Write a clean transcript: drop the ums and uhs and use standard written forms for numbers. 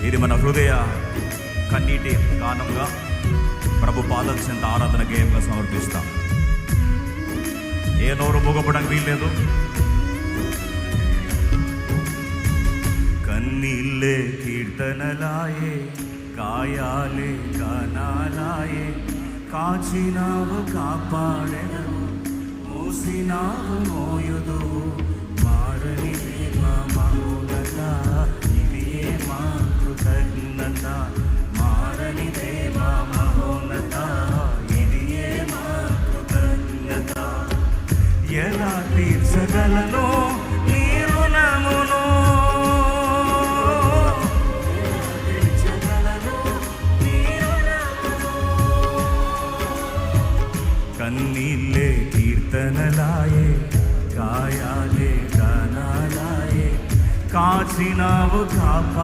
ఇది మన హృదయ కన్నీటి గానంగా ప్రభు పాదం చెంత ఆరాధన గేయంగా సమర్పిస్తాం. ఏ నోరు మూగపడానికి వీల్లేదు. కన్నీళ్ళే కీర్తనలాయే, గాయాలే గానాలాయే, కాచినావు కాపాడెను, మోసినావు మోయుదు, మారని మౌనత, ఇది ఏ మా కృతజ్ఞత, మారని దేవ మౌనత, ఇది ఏ మా కృతజ్ఞత. ఎలా తీర్చగలను నీ రుణమును, కన్నీళ్ళే కీర్తనలాయే, గాయాలే గానాలాయే, కాచినావు కాపా